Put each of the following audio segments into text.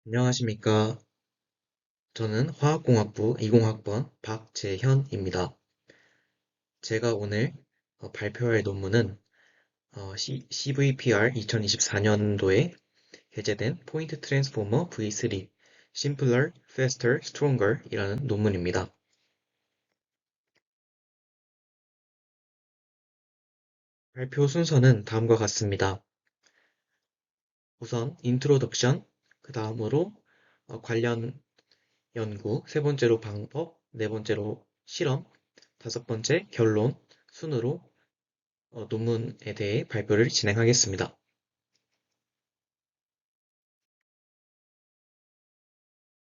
안녕하십니까. 저는 화학공학부 20학번 박재현입니다. 제가 오늘 발표할 논문은 CVPR 2024년도에 게재된 포인트 트랜스포머 V3 Simpler, Faster, Stronger 이라는 논문입니다. 발표 순서는 다음과 같습니다. 우선 인트로덕션, 그 다음으로 관련 연구, 세 번째로 방법, 네 번째로 실험, 다섯 번째 결론 순으로 논문에 대해 발표를 진행하겠습니다.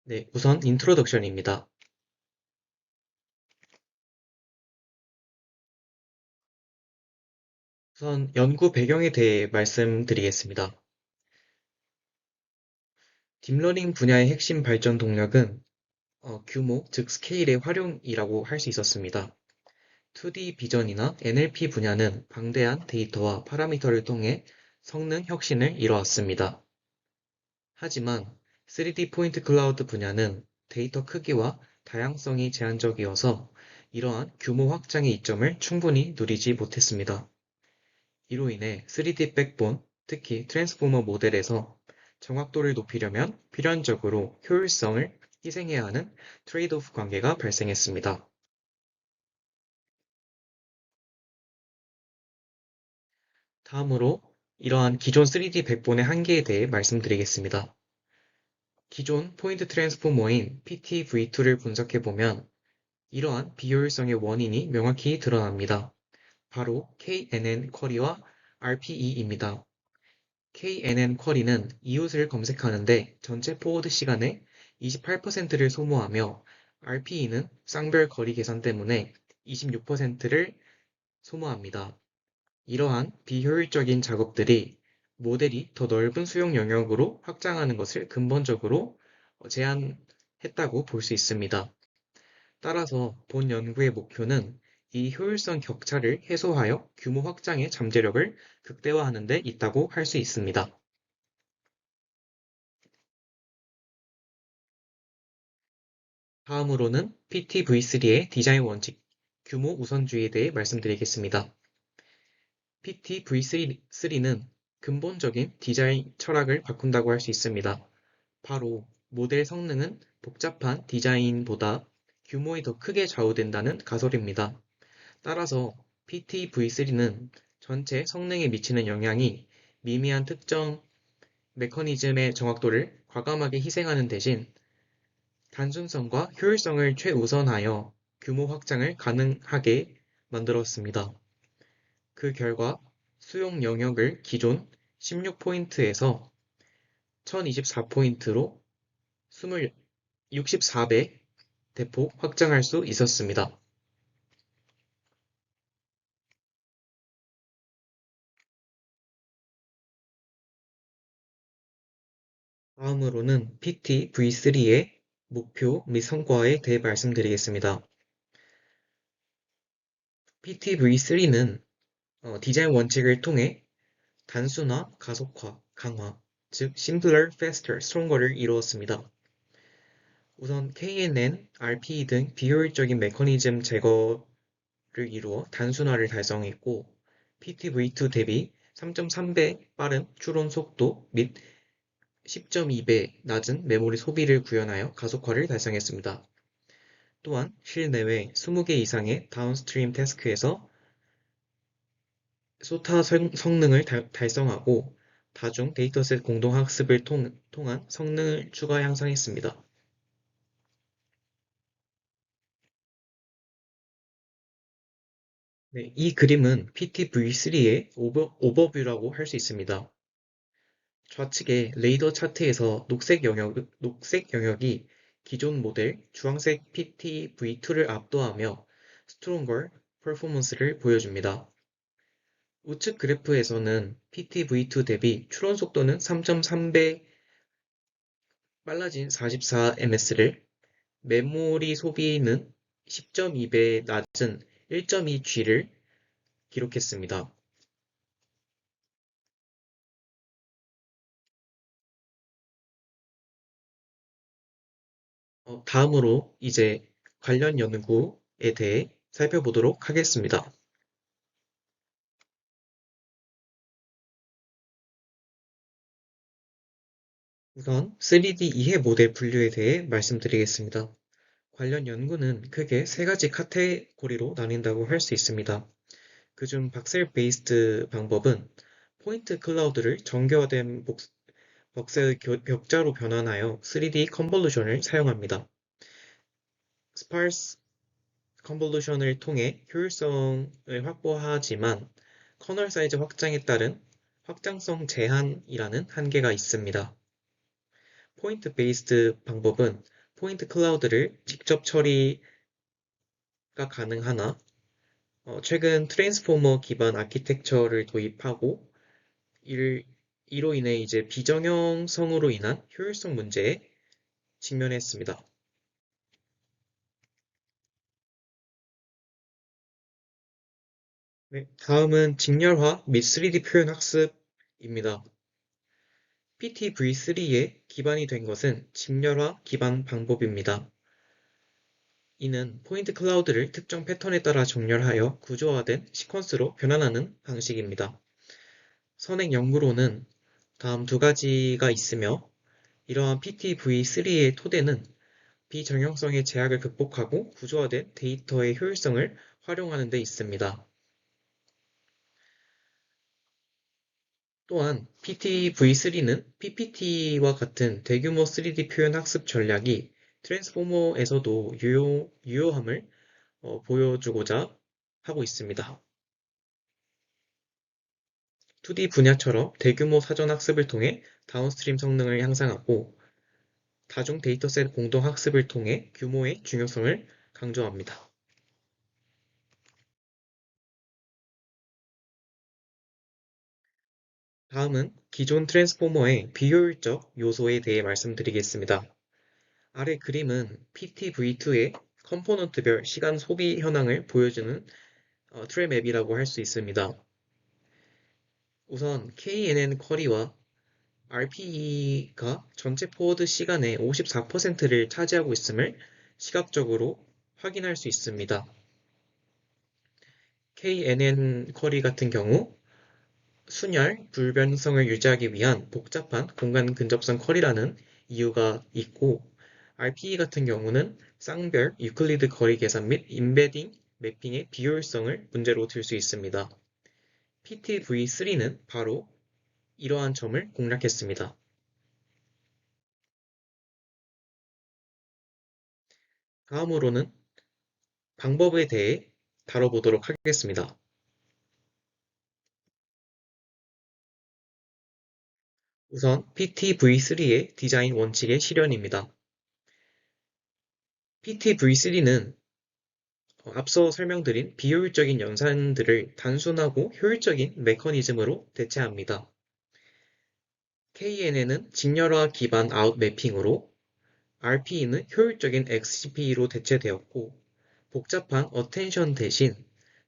네, 우선 인트로덕션입니다. 우선 연구 배경에 대해 말씀드리겠습니다. 딥러닝 분야의 핵심 발전 동력은 규모, 즉 스케일의 활용이라고 할 수 있었습니다. 2D 비전이나 NLP 분야는 방대한 데이터와 파라미터를 통해 성능 혁신을 이뤄왔습니다. 하지만 3D 포인트 클라우드 분야는 데이터 크기와 다양성이 제한적이어서 이러한 규모 확장의 이점을 충분히 누리지 못했습니다. 이로 인해 3D 백본, 특히 트랜스포머 모델에서 정확도를 높이려면 필연적으로 효율성을 희생해야 하는 트레이드오프 관계가 발생했습니다. 다음으로 이러한 기존 3D 백본의 한계에 대해 말씀드리겠습니다. 기존 포인트 트랜스포머인 PTV2를 분석해보면 이러한 비효율성의 원인이 명확히 드러납니다. 바로 KNN 쿼리와 RPE입니다. KNN 쿼리는 이웃을 검색하는데 전체 포워드 시간의 28%를 소모하며 RPE는 쌍별 거리 계산 때문에 26%를 소모합니다. 이러한 비효율적인 작업들이 모델이 더 넓은 수용 영역으로 확장하는 것을 근본적으로 제한했다고 볼 수 있습니다. 따라서 본 연구의 목표는 이 효율성 격차를 해소하여 규모 확장의 잠재력을 극대화하는 데 있다고 할 수 있습니다. 다음으로는 PTV3의 디자인 원칙, 규모 우선주의에 대해 말씀드리겠습니다. PTV3는 근본적인 디자인 철학을 바꾼다고 할 수 있습니다. 바로 모델 성능은 복잡한 디자인보다 규모에 더 크게 좌우된다는 가설입니다. 따라서 PTV3는 전체 성능에 미치는 영향이 미미한 특정 메커니즘의 정확도를 과감하게 희생하는 대신 단순성과 효율성을 최우선하여 규모 확장을 가능하게 만들었습니다. 그 결과 수용 영역을 기존 16포인트에서 1024포인트로 64배 대폭 확장할 수 있었습니다. 다음으로는 PT-V3의 목표 및 성과에 대해 말씀드리겠습니다. PT-V3는 디자인 원칙을 통해 단순화, 가속화, 강화, 즉 simpler, faster, stronger를 이루었습니다. 우선 KNN, RPE 등 비효율적인 메커니즘 제거를 이루어 단순화를 달성했고 PTV2 대비 3.3배 빠른 추론 속도 및 10.2배 낮은 메모리 소비를 구현하여 가속화를 달성했습니다. 또한 실내외 20개 이상의 다운스트림 태스크에서 소타 성능을 달성하고 다중 데이터셋 공동학습을 통한 성능을 추가 향상했습니다. 네, 이 그림은 PTV3의 오버뷰라고 할 수 있습니다. 좌측의 레이더 차트에서 녹색 영역이 기존 모델 주황색 PTV2를 압도하며 스트롱걸 퍼포먼스를 보여줍니다. 우측 그래프에서는 PTV2 대비 추론 속도는 3.3배 빨라진 44ms를 메모리 소비는 10.2배 낮은 1.2G를 기록했습니다. 다음으로 이제 관련 연구에 대해 살펴보도록 하겠습니다. 우선 3D 이해 모델 분류에 대해 말씀드리겠습니다. 관련 연구는 크게 세 가지 카테고리로 나뉜다고 할 수 있습니다. 그중 박셀 베이스드 방법은 포인트 클라우드를 정교화된 벅스의 벽자로 변환하여 3D 컨볼루션을 사용합니다. 스파르스 컨볼루션을 통해 효율성을 확보하지만 커널 사이즈 확장에 따른 확장성 제한이라는 한계가 있습니다. 포인트 베이스드 방법은 포인트 클라우드를 직접 처리가 가능하나 최근 트랜스포머 기반 아키텍처를 도입하고 이로 인해 이제 비정형성으로 인한 효율성 문제에 직면했습니다. 네, 다음은 직렬화 및 3D 표현 학습입니다. PTv3에 기반이 된 것은 직렬화 기반 방법입니다. 이는 포인트 클라우드를 특정 패턴에 따라 정렬하여 구조화된 시퀀스로 변환하는 방식입니다. 선행 연구로는 다음 두 가지가 있으며 이러한 PTv3의 토대는 비정형성의 제약을 극복하고 구조화된 데이터의 효율성을 활용하는 데 있습니다. 또한 PTv3는 PPT와 같은 대규모 3D 표현 학습 전략이 트랜스포머에서도 유효함을 보여주고자 하고 있습니다. 2D 분야처럼 대규모 사전 학습을 통해 다운스트림 성능을 향상하고 다중 데이터셋 공동 학습을 통해 규모의 중요성을 강조합니다. 다음은 기존 트랜스포머의 비효율적 요소에 대해 말씀드리겠습니다. 아래 그림은 PTv2의 컴포넌트별 시간 소비 현황을 보여주는 트레 맵이라고 할 수 있습니다. 우선 KNN 쿼리와 RPE가 전체 포워드 시간의 54%를 차지하고 있음을 시각적으로 확인할 수 있습니다. KNN 쿼리 같은 경우 순열, 불변성을 유지하기 위한 복잡한 공간 근접성 쿼리라는 이유가 있고 RPE 같은 경우는 쌍별, 유클리드 거리 계산 및 임베딩, 매핑의 비효율성을 문제로 들 수 있습니다. PTv3는 바로 이러한 점을 공략했습니다. 다음으로는 방법에 대해 다뤄보도록 하겠습니다. 우선 PTv3의 디자인 원칙의 실현입니다. PTv3는 앞서 설명드린 비효율적인 연산들을 단순하고 효율적인 메커니즘으로 대체합니다. KNN은 직렬화 기반 아웃 매핑으로 RPE는 효율적인 XCP로 대체되었고 복잡한 어텐션 대신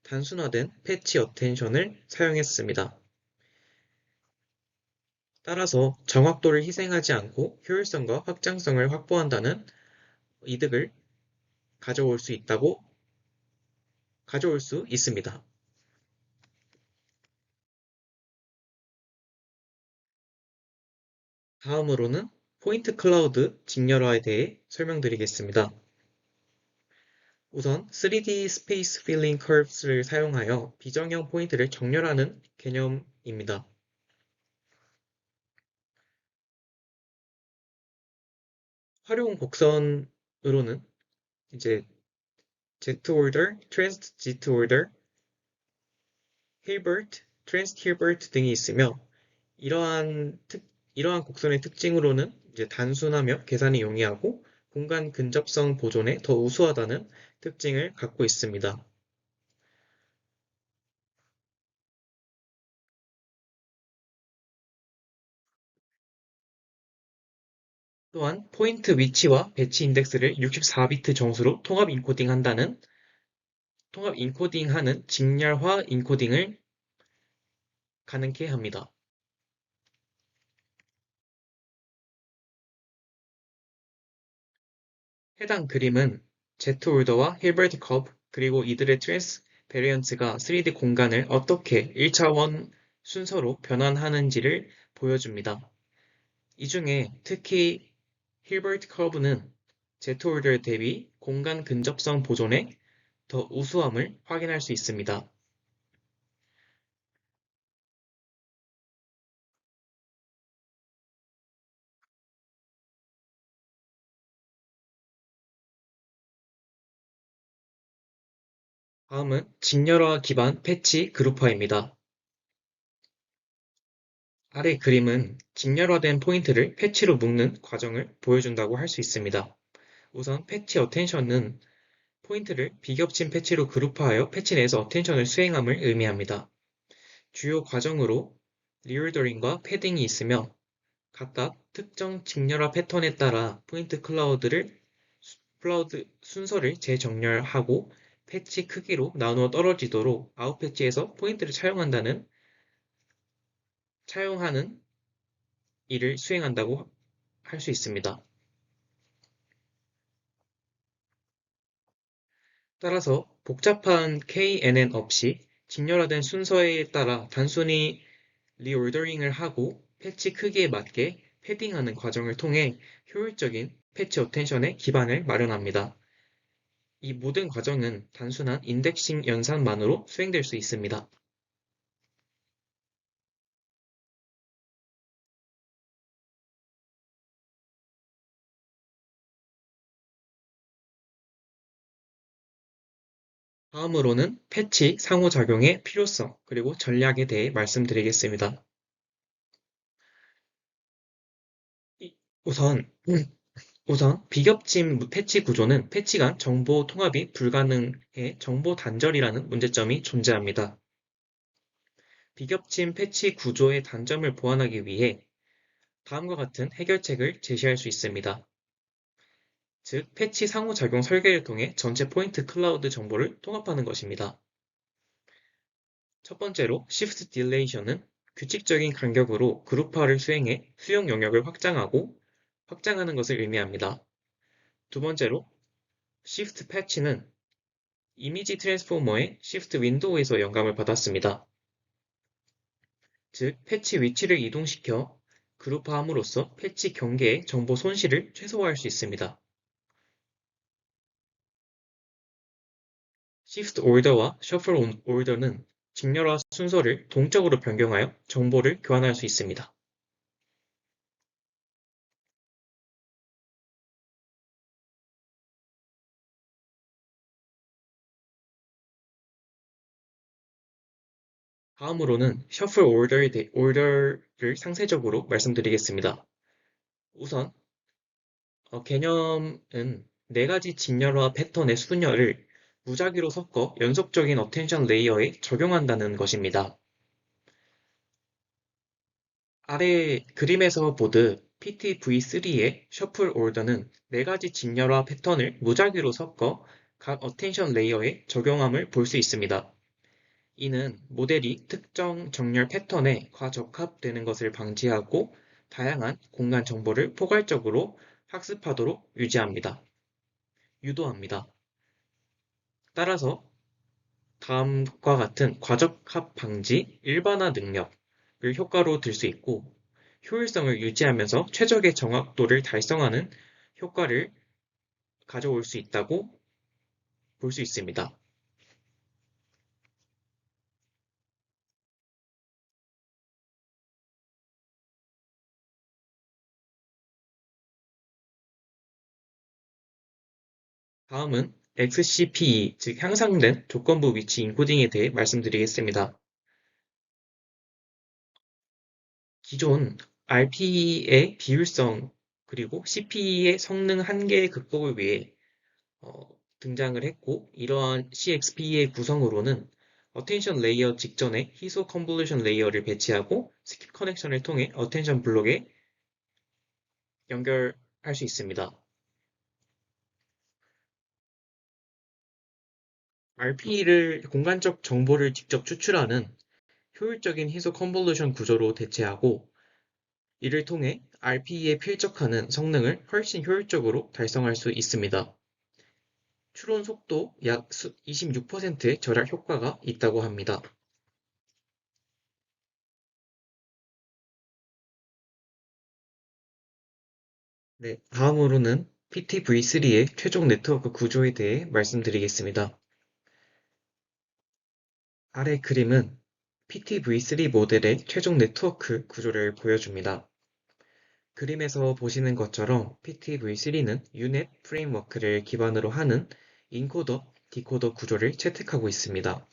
단순화된 패치 어텐션을 사용했습니다. 따라서 정확도를 희생하지 않고 효율성과 확장성을 확보한다는 이득을 가져올 수 있습니다. 다음으로는 포인트 클라우드 직렬화에 대해 설명드리겠습니다. 우선 3D 스페이스 필링 커브를 사용하여 비정형 포인트를 정렬하는 개념입니다. 활용 곡선으로는 이제 Z-order, trans-Z-order, hilbert, trans-hilbert 등이 있으며 이러한 곡선의 특징으로는 이제 단순하며 계산이 용이하고 공간 근접성 보존에 더 우수하다는 특징을 갖고 있습니다. 또한 포인트 위치와 배치 인덱스를 64비트 정수로 통합 인코딩하는 직렬화 인코딩을 가능케 합니다. 해당 그림은 제트 올더와 힐버트 커브 그리고 이들의 트랜스 베리언츠가 3D 공간을 어떻게 1차원 순서로 변환하는지를 보여줍니다. 이 중에 특히 힐버트 커브는 제트 올더 대비 공간 근접성 보존에 더 우수함을 확인할 수 있습니다. 다음은 직렬화 기반 패치 그룹화입니다. 아래 그림은 직렬화된 포인트를 패치로 묶는 과정을 보여준다고 할 수 있습니다. 우선 패치 어텐션은 포인트를 비겹친 패치로 그룹화하여 패치 내에서 어텐션을 수행함을 의미합니다. 주요 과정으로 리올더링과 패딩이 있으며 각각 특정 직렬화 패턴에 따라 포인트 클라우드 순서를 재정렬하고 패치 크기로 나누어 떨어지도록 아웃패치에서 포인트를 차용하는 일을 수행한다고 할 수 있습니다. 따라서 복잡한 KNN 없이 직렬화된 순서에 따라 단순히 리올더링을 하고 패치 크기에 맞게 패딩하는 과정을 통해 효율적인 패치 어텐션의 기반을 마련합니다. 이 모든 과정은 단순한 인덱싱 연산만으로 수행될 수 있습니다. 다음으로는 패치 상호작용의 필요성 그리고 전략에 대해 말씀드리겠습니다. 우선 비겹침 패치 구조는 패치 간 정보 통합이 불가능해 정보 단절이라는 문제점이 존재합니다. 비겹침 패치 구조의 단점을 보완하기 위해 다음과 같은 해결책을 제시할 수 있습니다. 즉, 패치 상호작용 설계를 통해 전체 포인트 클라우드 정보를 통합하는 것입니다. 첫 번째로 Shift Deletion은 규칙적인 간격으로 그룹화를 수행해 수용 영역을 확장하는 것을 의미합니다. 두 번째로 Shift Patch는 이미지 트랜스포머의 Shift 윈도우에서 영감을 받았습니다. 즉, 패치 위치를 이동시켜 그룹화함으로써 패치 경계의 정보 손실을 최소화할 수 있습니다. Shift Order와 Shuffle Order는 직렬화 순서를 동적으로 변경하여 정보를 교환할 수 있습니다. 다음으로는 order를 상세적으로 말씀드리겠습니다. 우선 개념은 네 가지 직렬화 패턴의 수녀를 무작위로 섞어 연속적인 어텐션 레이어에 적용한다는 것입니다. 아래 그림에서 보듯 PTV3의 셔플 오더는 네 가지 직렬화 패턴을 무작위로 섞어 각 어텐션 레이어에 적용함을 볼 수 있습니다. 이는 모델이 특정 정렬 패턴에 과적합되는 것을 방지하고 다양한 공간 정보를 포괄적으로 학습하도록 유도합니다. 따라서 다음과 같은 과적합 방지 일반화 능력을 효과로 들 수 있고 효율성을 유지하면서 최적의 정확도를 달성하는 효과를 가져올 수 있다고 볼 수 있습니다. 다음은 XCPE, 즉 향상된 조건부 위치 인코딩에 대해 말씀드리겠습니다. 기존 RP의 비율성 그리고 CPE의 성능 한계 극복을 위해 등장을 했고 이러한 CXP의 구성으로는 어텐션 레이어 직전에 희소 컨볼루션 레이어를 배치하고 스킵 커넥션을 통해 어텐션 블록에 연결할 수 있습니다. RP를 공간적 정보를 직접 추출하는 효율적인 희소 컨볼루션 구조로 대체하고 이를 통해 RPE에 필적하는 성능을 훨씬 효율적으로 달성할 수 있습니다. 추론 속도 약 26%의 절약 효과가 있다고 합니다. 네, 다음으로는 PTV3의 최종 네트워크 구조에 대해 말씀드리겠습니다. 아래 그림은 PTV3 모델의 최종 네트워크 구조를 보여줍니다. 그림에서 보시는 것처럼 PTV3는 유넷 프레임워크를 기반으로 하는 인코더, 디코더 구조를 채택하고 있습니다.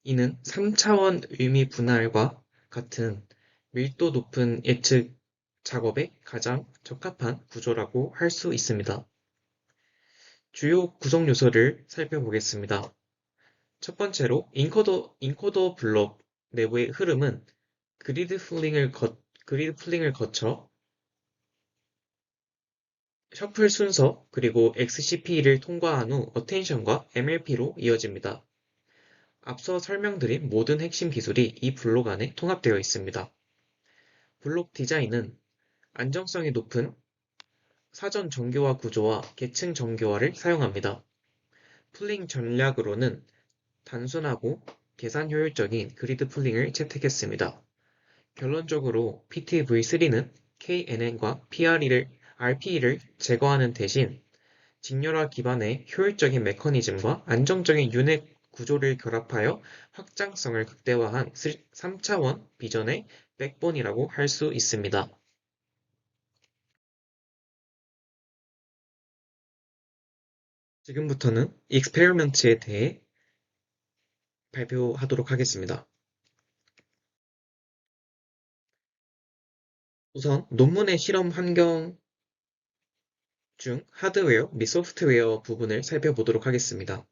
이는 3차원 의미 분할과 같은 밀도 높은 예측 작업에 가장 적합한 구조라고 할 수 있습니다. 주요 구성 요소를 살펴보겠습니다. 첫 번째로 인코더 블록 내부의 흐름은 그리드 풀링을 거쳐 셔플 순서 그리고 XCP를 통과한 후 어텐션과 MLP로 이어집니다. 앞서 설명드린 모든 핵심 기술이 이 블록 안에 통합되어 있습니다. 블록 디자인은 안정성이 높은 사전 정교화 구조와 계층 정교화를 사용합니다. 풀링 전략으로는 단순하고 계산 효율적인 그리드 풀링을 채택했습니다. 결론적으로 PTV3는 KNN과 RPE를 제거하는 대신 직렬화 기반의 효율적인 메커니즘과 안정적인 유닛 구조를 결합하여 확장성을 극대화한 3차원 비전의 백본이라고 할 수 있습니다. 지금부터는 익스페리먼트에 대해 발표하도록 하겠습니다. 우선 논문의 실험 환경 중 하드웨어 및 소프트웨어 부분을 살펴보도록 하겠습니다.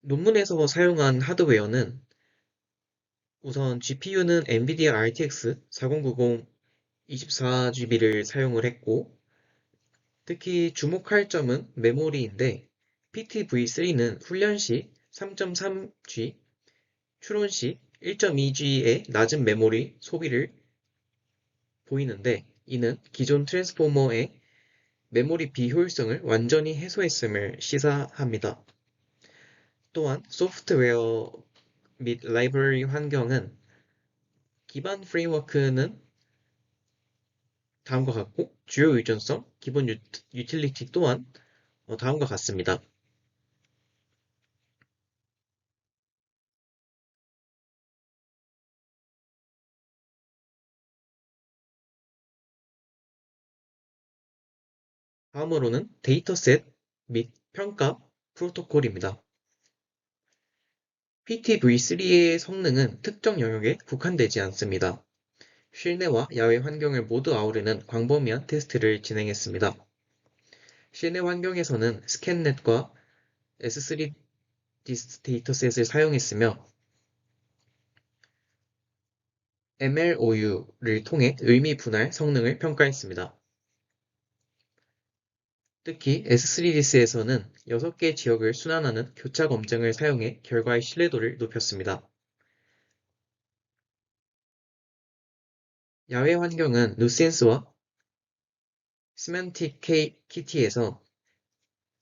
논문에서 사용한 하드웨어는 우선 GPU는 NVIDIA RTX 4090 24GB를 사용을 했고, 특히 주목할 점은 메모리인데 PTV3는 훈련 시 3.3G, 추론 시 1.2G의 낮은 메모리 소비를 보이는데, 이는 기존 트랜스포머의 메모리 비효율성을 완전히 해소했음을 시사합니다. 또한 소프트웨어 및 라이브러리 환경은 기반 프레임워크는 다음과 같고 주요 유전성, 기본 유틸리티 또한 다음과 같습니다. 다음으로는 데이터셋 및 평가 프로토콜입니다. PTV3의 성능은 특정 영역에 국한되지 않습니다. 실내와 야외 환경을 모두 아우르는 광범위한 테스트를 진행했습니다. 실내 환경에서는 스캔넷과 S3 데이터셋을 사용했으며 MLOU를 통해 의미 분할 성능을 평가했습니다. 특히 S3디스에서는 6개 지역을 순환하는 교차 검증을 사용해 결과의 신뢰도를 높였습니다. 야외 환경은 누센스와 시멘틱 키티에서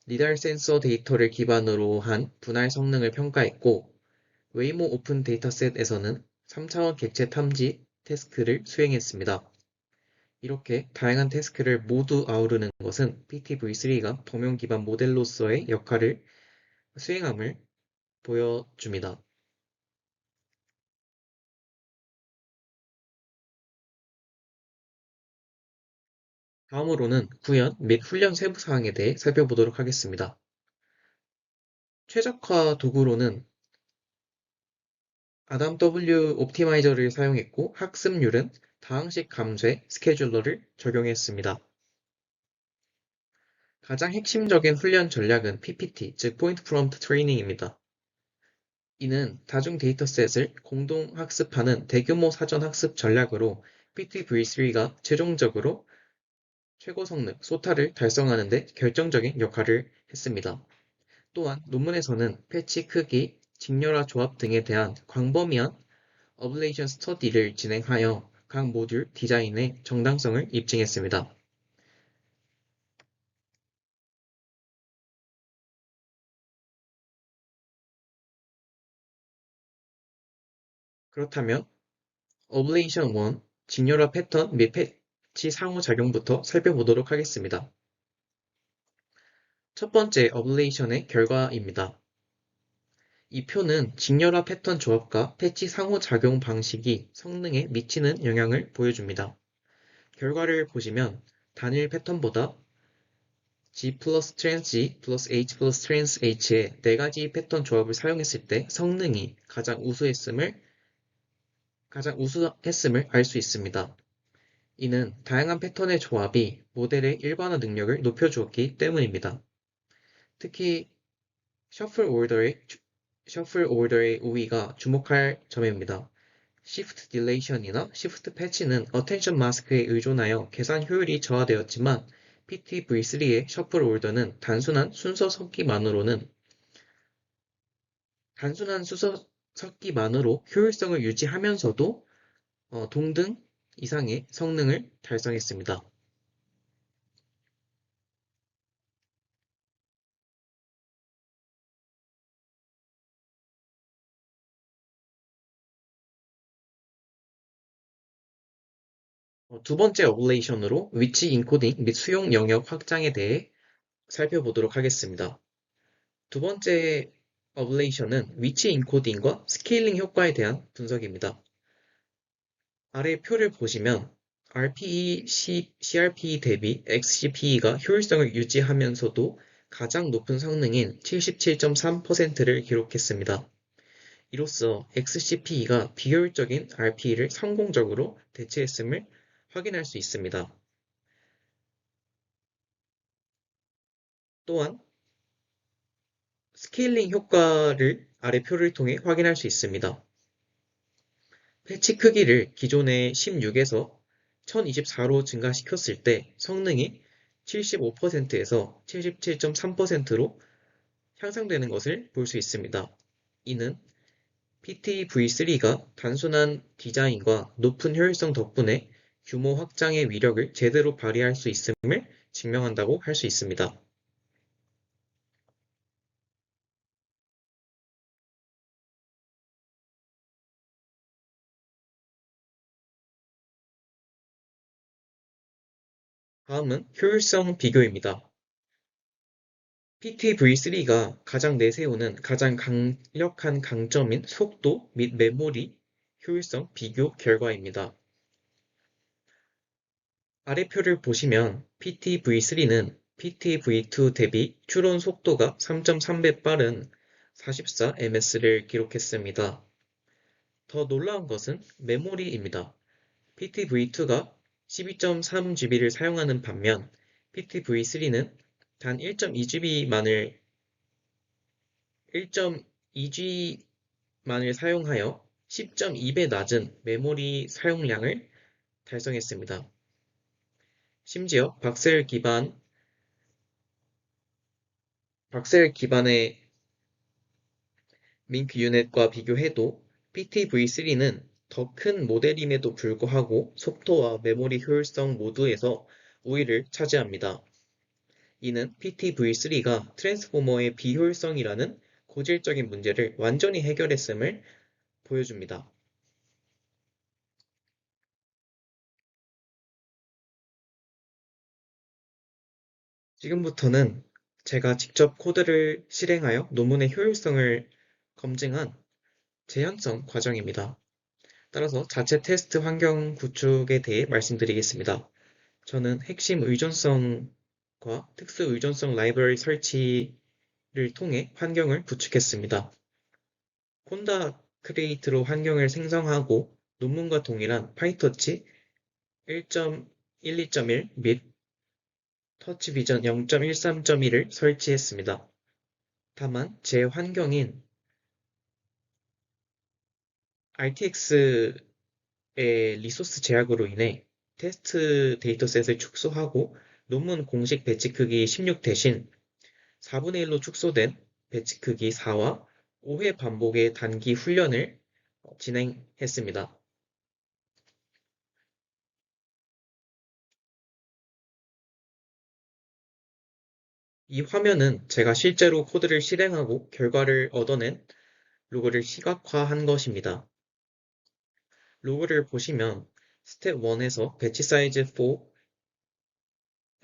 리달 센서 데이터를 기반으로 한 분할 성능을 평가했고, 웨이모 오픈 데이터셋에서는 3차원 객체 탐지 태스크를 수행했습니다. 이렇게 다양한 태스크를 모두 아우르는 것은 PTV3가 범용 기반 모델로서의 역할을 수행함을 보여줍니다. 다음으로는 구현 및 훈련 세부 사항에 대해 살펴보도록 하겠습니다. 최적화 도구로는 아담 W 옵티마이저를 사용했고, 학습률은 다항식 감쇄 스케줄러를 적용했습니다. 가장 핵심적인 훈련 전략은 PPT, 즉 Point Prompt Training입니다. 이는 다중 데이터셋을 공동 학습하는 대규모 사전 학습 전략으로 PTV3가 최종적으로 최고 성능, 소타를 달성하는 데 결정적인 역할을 했습니다. 또한 논문에서는 패치 크기, 직렬화 조합 등에 대한 광범위한 어블레이션 스터디를 진행하여 각 모듈 디자인의 정당성을 입증했습니다. 그렇다면 어블레이션 1 직렬화 패턴 및 패치 상호작용부터 살펴보도록 하겠습니다. 첫 번째 어블레이션의 결과입니다. 이 표는 직렬화 패턴 조합과 패치 상호작용 방식이 성능에 미치는 영향을 보여줍니다. 결과를 보시면 단일 패턴보다 G 플러스 트랜스 G 플러스 H 플러스 트랜스 H의 4가지 패턴 조합을 사용했을 때 성능이 가장 우수했음을 알 수 있습니다. 이는 다양한 패턴의 조합이 모델의 일반화 능력을 높여주었기 때문입니다. 특히 셔플 오더의 우위가 주목할 점입니다. Shift Deletion이나 Shift Patch는 Attention Mask에 의존하여 계산 효율이 저하되었지만 PTv3의 셔플 오더는 단순한 순서 섞기만으로 효율성을 유지하면서도 동등 이상의 성능을 달성했습니다. 두 번째 어블레이션으로 위치 인코딩 및 수용 영역 확장에 대해 살펴보도록 하겠습니다. 두 번째 어블레이션은 위치 인코딩과 스케일링 효과에 대한 분석입니다. 아래 표를 보시면 RPE, CRPE 대비 XCPE가 효율성을 유지하면서도 가장 높은 성능인 77.3%를 기록했습니다. 이로써 XCPE가 비효율적인 RPE를 성공적으로 대체했음을 확인할 수 있습니다. 또한 스케일링 효과를 아래 표를 통해 확인할 수 있습니다. 패치 크기를 기존의 16에서 1024로 증가시켰을 때 성능이 75%에서 77.3%로 향상되는 것을 볼 수 있습니다. 이는 PTv3가 단순한 디자인과 높은 효율성 덕분에 규모 확장의 위력을 제대로 발휘할 수 있음을 증명한다고 할 수 있습니다. 다음은 효율성 비교입니다. PTv3가 가장 내세우는 가장 강력한 강점인 속도 및 메모리 효율성 비교 결과입니다. 아래 표를 보시면 PTv3는 PTv2 대비 추론 속도가 3.3배 빠른 44ms를 기록했습니다. 더 놀라운 것은 메모리입니다. PTv2가 12.3GB를 사용하는 반면 PTv3는 단 1.2G만을 사용하여 10.2배 낮은 메모리 사용량을 달성했습니다. 심지어 박셀 기반의 밍크 유닛과 비교해도 PTv3는 더 큰 모델임에도 불구하고 속도와 메모리 효율성 모두에서 우위를 차지합니다. 이는 PTv3가 트랜스포머의 비효율성이라는 고질적인 문제를 완전히 해결했음을 보여줍니다. 지금부터는 제가 직접 코드를 실행하여 논문의 효율성을 검증한 재현성 과정입니다. 따라서 자체 테스트 환경 구축에 대해 말씀드리겠습니다. 저는 핵심 의존성과 특수 의존성 라이브러리 설치를 통해 환경을 구축했습니다. 콘다 크리에이트로 환경을 생성하고 논문과 동일한 파이터치 1.12.1 및 터치 비전 0.13.1을 설치했습니다. 다만 제 환경인 RTX의 리소스 제약으로 인해 테스트 데이터셋을 축소하고 논문 공식 배치 크기 16 대신 4분의 1로 축소된 배치 크기 4와 5회 반복의 단기 훈련을 진행했습니다. 이 화면은 제가 실제로 코드를 실행하고 결과를 얻어낸 로그를 시각화한 것입니다. 로그를 보시면 스텝 1에서 배치 사이즈 4,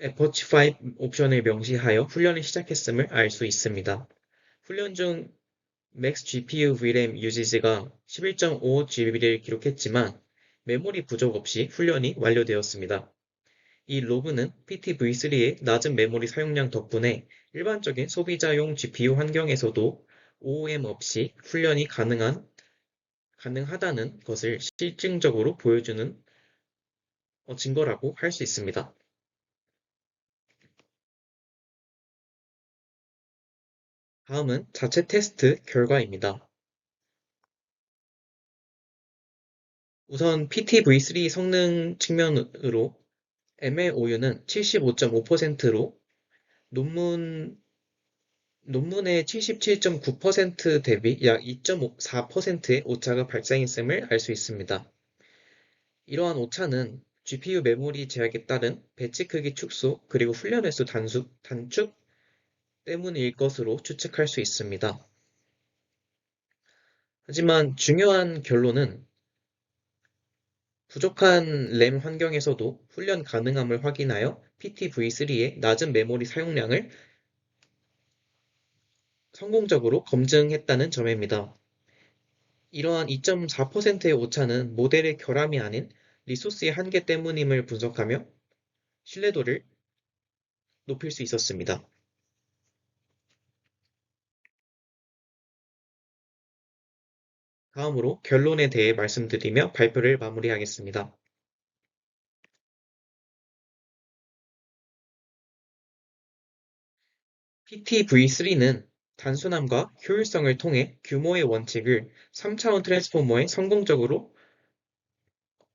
에퍼치 5 옵션을 명시하여 훈련을 시작했음을 알 수 있습니다. 훈련 중 맥스 GPU VRAM 유지지가 11.55GB를 기록했지만 메모리 부족 없이 훈련이 완료되었습니다. 이 로그는 PTV3의 낮은 메모리 사용량 덕분에 일반적인 소비자용 GPU 환경에서도 OOM 없이 훈련이 가능하다는 것을 실증적으로 보여주는 증거라고 할 수 있습니다. 다음은 자체 테스트 결과입니다. 우선 PTV3 성능 측면으로 MLOU는 75.5%로 논문의 77.9% 대비 약 2.4%의 오차가 발생했음을 알 수 있습니다. 이러한 오차는 GPU 메모리 제약에 따른 배치 크기 축소 그리고 훈련 횟수 단축 때문일 것으로 추측할 수 있습니다. 하지만 중요한 결론은 부족한 램 환경에서도 훈련 가능함을 확인하여 PTV3의 낮은 메모리 사용량을 성공적으로 검증했다는 점입니다. 이러한 2.4%의 오차는 모델의 결함이 아닌 리소스의 한계 때문임을 분석하며 신뢰도를 높일 수 있었습니다. 다음으로 결론에 대해 말씀드리며 발표를 마무리하겠습니다. PTV3는 단순함과 효율성을 통해 규모의 원칙을 3차원 트랜스포머에 성공적으로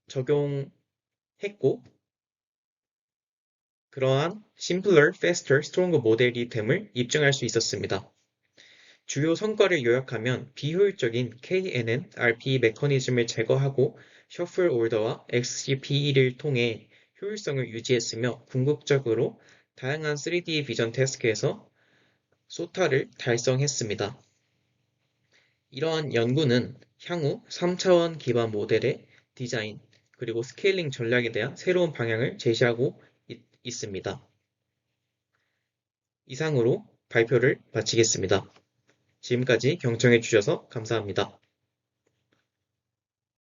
적용했고, 그러한 simpler, faster, stronger 모델이 됨을 입증할 수 있었습니다. 주요 성과를 요약하면 비효율적인 KNN, RPE 메커니즘을 제거하고 셔플 오더와 XCPE를 통해 효율성을 유지했으며 궁극적으로 다양한 3D 비전 태스크에서 소타를 달성했습니다. 이러한 연구는 향후 3차원 기반 모델의 디자인 그리고 스케일링 전략에 대한 새로운 방향을 제시하고 있습니다. 이상으로 발표를 마치겠습니다. 지금까지 경청해 주셔서 감사합니다.